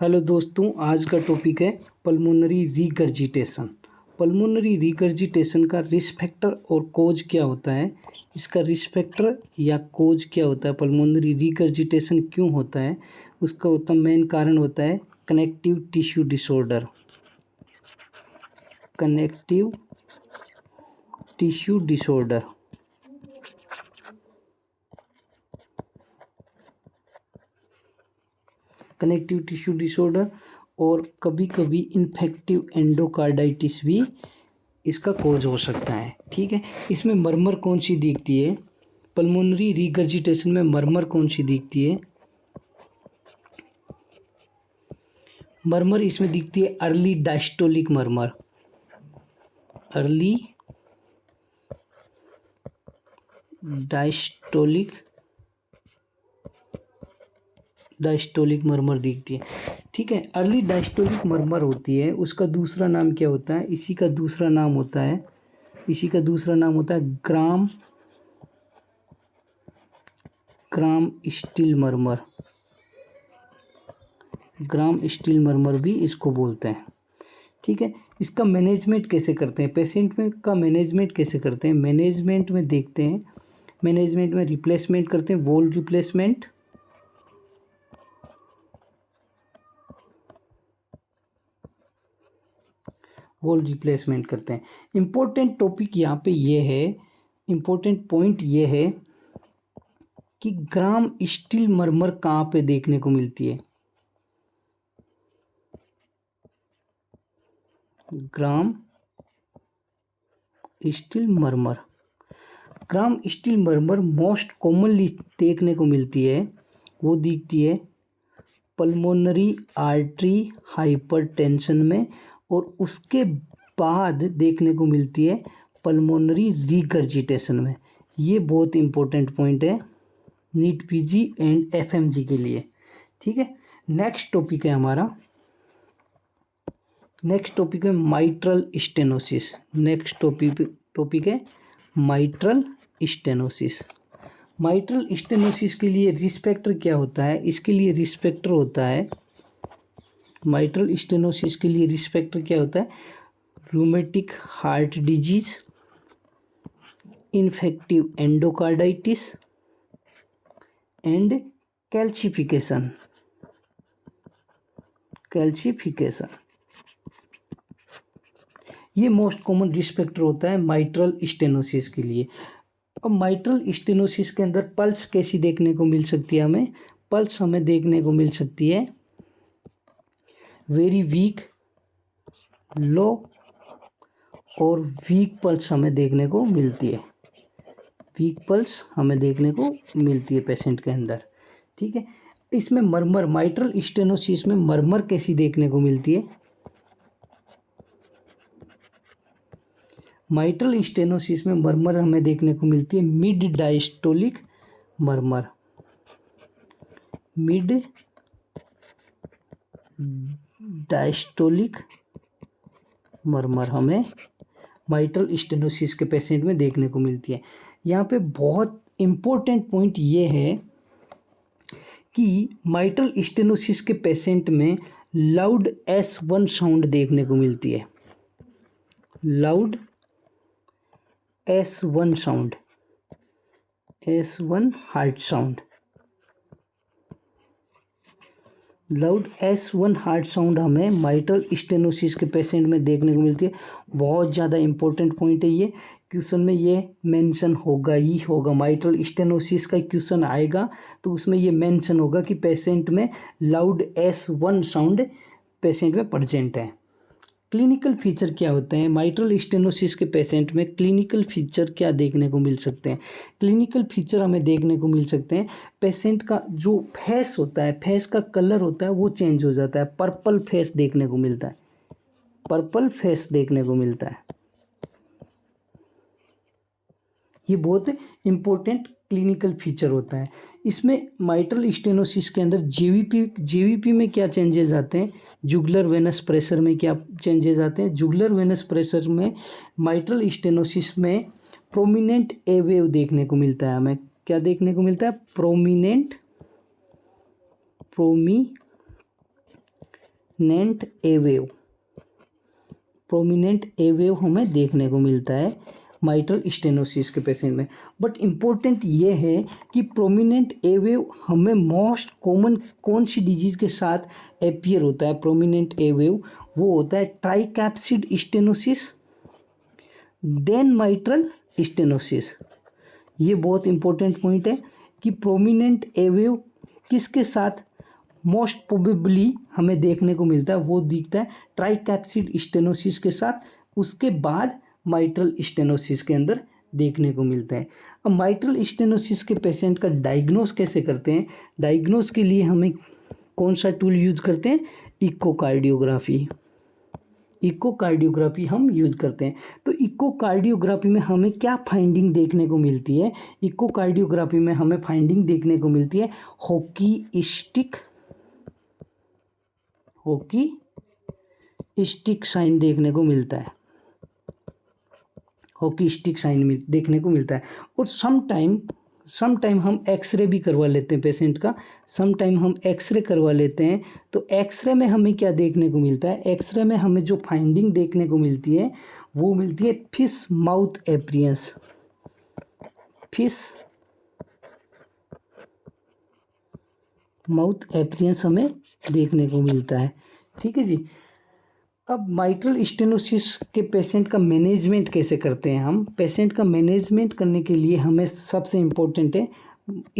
Hello दोस्तों, आज का टॉपिक है पल्मोनरी रिगर्जिटेशन। पल्मोनरी रिगर्जिटेशन का रिस्क फैक्टर और कोज क्या होता है। इसका रिस्क फैक्टर या कोज क्या होता है, पल्मोनरी रिगर्जिटेशन क्यों होता है, उसका होता मेन कारण होता है connective tissue disorder. Connective tissue disorder connective tissue disorder और कभी कभी इन्फेक्टिव एंडोकार्डाइटिस भी इसका कोज हो सकता है। ठीक है, इसमें मरमर कौन सी दिखती है, पल्मोनरी रिगर्जिटेशन में मरमर कौन सी दिखती है। मरमर इसमें दिखती है अर्ली डायस्टोलिक मरमर। अर्ली डायस्टोलिक मरमर दिखती है। ठीक है, अर्ली डायस्टोलिक मरमर होती है, उसका दूसरा नाम क्या होता है, इसी का दूसरा नाम होता है ग्राम स्टील मरमर। ग्राम स्टील मरमर भी इसको बोलते हैं। ठीक है, इसका मैनेजमेंट कैसे करते हैं, पेशेंट में का मैनेजमेंट कैसे करते हैं। मैनेजमेंट में देखते हैं, मैनेजमेंट में रिप्लेसमेंट करते हैं, वॉल रिप्लेसमेंट, करते हैं। इम्पोर्टेंट टॉपिक यहाँ पे ये है, इम्पोर्टेंट पॉइंट ये है कि ग्राम स्टील मरमर कहाँ पे देखने को मिलती है। ग्राम स्टील मरमर मोस्ट कॉमनली देखने को मिलती है, वो दिखती है पल्मोनरी आर्टरी हाइपरटेंशन में, और उसके बाद देखने को मिलती है पल्मोनरी रिगर्जिटेशन में। ये बहुत इंपॉर्टेंट पॉइंट है नीट पीजी एंड एफएमजी के लिए। ठीक है, नेक्स्ट टॉपिक है माइट्रल स्टेनोसिस। नेक्स्ट टॉपिक है माइट्रल स्टेनोसिस। माइट्रल स्टेनोसिस के लिए रिस्क फैक्टर क्या होता है, इसके लिए रिस्क फैक्टर होता है, माइट्रल स्टेनोसिस के लिए रिस्क फैक्टर क्या होता है, rheumatic heart disease, infective endocarditis and calcification. ये मोस्ट कॉमन रिस्क फैक्टर होता है माइट्रल स्टेनोसिस के लिए। अब माइट्रल स्टेनोसिस के अंदर पल्स कैसी देखने को मिल सकती है, हमें देखने को मिल सकती है वेरी वीक, लो और वीक पल्स हमें देखने को मिलती है। पेशेंट के अंदर। ठीक है, इसमें मरमर, माइट्रल स्टेनोसिस में मरमर कैसी देखने को मिलती है, माइट्रल स्टेनोसिस में मरमर हमें देखने को मिलती है मिड डायस्टोलिक मरमर। मिड डायस्टोलिक मरमर हमें माइट्रल स्टेनोसिस के पेशेंट में देखने को मिलती है। यहाँ पे बहुत इम्पोर्टेंट पॉइंट ये है कि माइट्रल स्टेनोसिस के पेशेंट में लाउड S1 साउंड देखने को मिलती है। Loud S1 sound, S1 heart sound, loud S1 heart sound हमें माइट्रल स्टेनोसिस के पेशेंट में देखने को मिलती है। बहुत ज़्यादा इंपॉर्टेंट पॉइंट है ये, क्वेश्चन में ये मेंशन होगा ही होगा। माइट्रल स्टेनोसिस का क्वेश्चन आएगा तो उसमें ये मेंशन होगा कि पेशेंट में लाउड S1 साउंड पेशेंट में प्रेजेंट है। क्लिनिकल फीचर क्या होते हैं माइट्रल स्टेनोसिस के पेशेंट में, क्लिनिकल फीचर क्या देखने को मिल सकते हैं। क्लिनिकल फीचर हमें देखने को मिल सकते हैं, पेशेंट का जो फेस होता है, फेस का कलर होता है वो चेंज हो जाता है, पर्पल फेस देखने को मिलता है। ये बहुत इंपॉर्टेंट क्लिनिकल फीचर होता है। इसमें माइट्रल स्टेनोसिस के अंदर जेवीपी में क्या चेंजेस आते हैं, जुगुलर वेनस प्रेशर में क्या चेंजेस आते हैं। जुगुलर वेनस प्रेशर में माइट्रल स्टेनोसिस में प्रोमिनेंट ए वेव देखने को मिलता है। हमें क्या देखने को मिलता है, प्रोमिनेंट प्रोमिनेंट ए वेव हमें देखने को मिलता है माइट्रल स्टेनोसिस के पेशेंट में। बट इम्पोर्टेंट ये है कि प्रोमिनेंट ए वेव हमें मोस्ट कॉमन कौन सी डिजीज़ के साथ अपीयर होता है प्रोमिनेंट ए वेव, वो होता है ट्राइकैप्सिड स्टेनोसिस देन माइट्रल स्टेनोसिस। ये बहुत इंपॉर्टेंट पॉइंट है कि प्रोमिनेंट ए वेव किसके साथ मोस्ट प्रोबेबली हमें देखने को मिलता है, वो दिखता है ट्राइकैप्सिड स्टेनोसिस के साथ, उसके बाद माइट्रल स्टेनोसिस के अंदर देखने को मिलता है। अब माइट्रल स्टेनोसिस के पेशेंट का डायग्नोस कैसे करते हैं? डायग्नोस के लिए हमें कौन सा टूल यूज करते हैं? इकोकार्डियोग्राफी हम यूज करते हैं। तो इकोकार्डियोग्राफी में हमें क्या फाइंडिंग देखने को मिलती है? इकोकार्डियोग्राफी में हमें फाइंडिंग देखने को मिलती है हॉकी स्टिक साइन देखने को मिलता है, हॉकी स्टिक साइन देखने को मिलता है। और समटाइम हम एक्सरे भी करवा लेते हैं पेशेंट का, समटाइम हम एक्सरे करवा लेते हैं। तो एक्सरे में हमें क्या देखने को मिलता है? एक्सरे में हमें जो फाइंडिंग देखने को मिलती है वो मिलती है फिश माउथ एप्रियंस हमें देखने को मिलता है। ठीक है जी। अब माइट्रल स्टेनोसिस के पेशेंट का मैनेजमेंट कैसे करते हैं हम? पेशेंट का मैनेजमेंट करने के लिए हमें सबसे इम्पोर्टेंट है,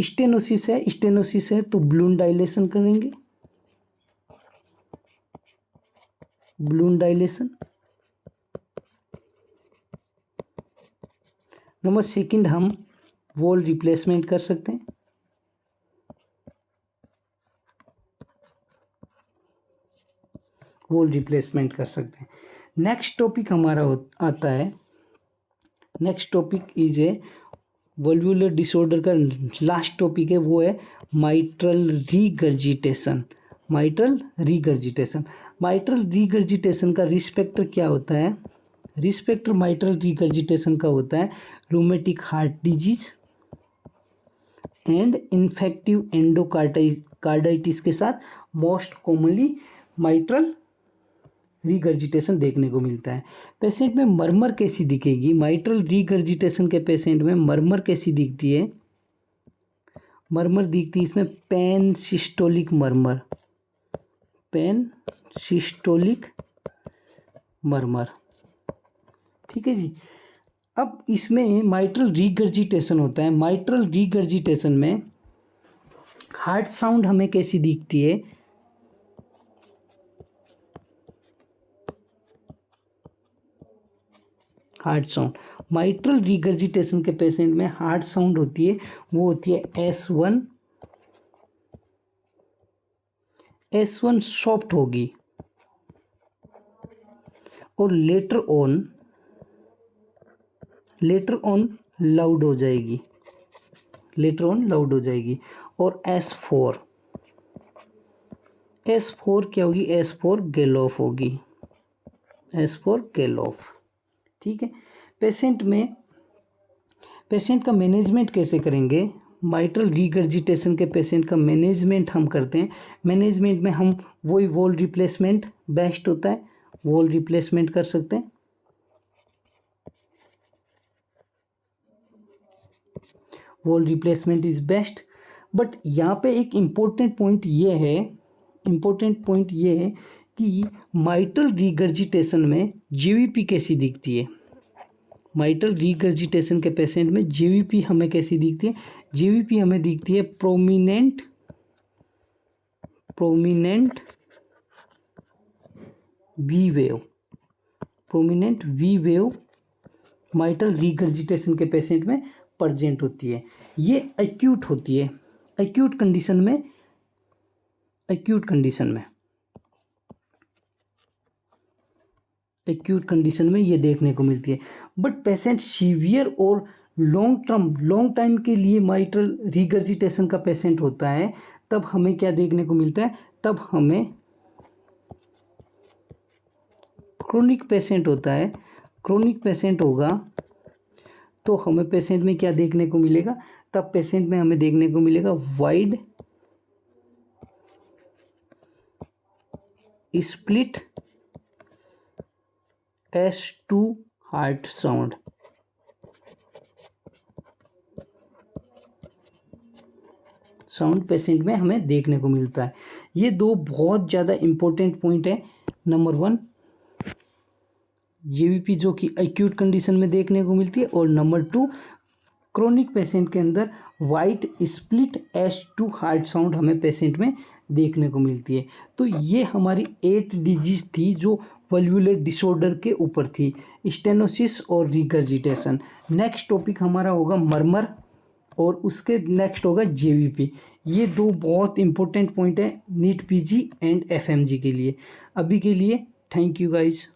स्टेनोसिस है तो बलून डायलेशन करेंगे, बलून डायलेशन। नंबर सेकंड, हम वॉल रिप्लेसमेंट कर सकते हैं, वॉल रिप्लेसमेंट कर सकते हैं। नेक्स्ट टॉपिक हमारा आता है, next topic is a valvular disorder का लास्ट टॉपिक है, वो है माइट्रल रीगर्जिटेशन। माइट्रल रीगर्जिटेशन का रिस्क फैक्टर क्या होता है? रिस्क फैक्टर माइट्रल रीगर्जिटेशन का होता है rheumatic heart disease and infective endocarditis के साथ मोस्ट कॉमनली माइट्रल रीगर्जिटेशन देखने को मिलता है। पेशेंट में मरमर कैसी दिखेगी? माइट्रल रीगर्जिटेशन के पेशेंट में मरमर कैसी दिखती है? मरमर दिखती है इसमें पेन सिस्टोलिक मरमर। ठीक है जी। अब इसमें माइट्रल रीगर्जिटेशन होता है, माइट्रल रीगर्जिटेशन में हार्ट साउंड हमें कैसी दिखती है? हार्ट साउंड, माइट्रल रीगर्जिटेशन के पेशेंट में हार्ट साउंड होती है, वो होती है S1 सॉफ्ट होगी और लेटर ऑन लाउड हो जाएगी, और S4 क्या होगी? S4 गैलोफ होगी, ठीक है। पेशेंट का मैनेजमेंट कैसे करेंगे? माइट्रल रीगर्जिटेशन के पेशेंट का मैनेजमेंट हम करते हैं, मैनेजमेंट में हम वही वॉल रिप्लेसमेंट बेस्ट होता है, वॉल रिप्लेसमेंट कर सकते हैं, wall replacement is best. But यहाँ पे एक इम्पोर्टेंट पॉइंट ये है कि माइट्रल रीगर्जिटेशन में जीवीपी कैसी दिखती है? माइट्रल रीगर्जिटेशन के पेशेंट में जीवीपी हमें कैसी दिखती है? जीवीपी हमें दिखती है prominent v wave mitral regurgitation के पेशेंट में प्रेजेंट होती है। ये एक्यूट होती है, एक्यूट कंडीशन में ये देखने को मिलती है। बट पेशेंट सीवियर और लॉन्ग टाइम के लिए माइट्रल रीगर्जिटेशन का पेशेंट होता है, तब हमें क्या देखने को मिलता है? तब हमें क्रोनिक पेशेंट होगा तो हमें पेशेंट में क्या देखने को मिलेगा? तब पेशेंट में हमें देखने को मिलेगा wide split S2 heart sound. Patient में हमें देखने को मिलता है। ये दो बहुत ज़्यादा इम्पोर्टेंट पॉइंट है। नंबर 1 जेवीपी जो कि एक्यूट कंडीशन में देखने को मिलती है, और नंबर 2 क्रोनिक पेशेंट के अंदर white split S2 heart sound हमें पेशेंट में देखने को मिलती है। तो ये हमारी 8 डिजीज थी जो वल्वुलर डिसऑर्डर के ऊपर थी, स्टेनोसिस और रिगर्जिटेशन। नेक्स्ट टॉपिक हमारा होगा मर्मर, और उसके नेक्स्ट होगा जेवीपी। ये दो बहुत इंपॉर्टेंट पॉइंट है नीट पीजी एंड एफएमजी के लिए। अभी के लिए थैंक यू गाइज।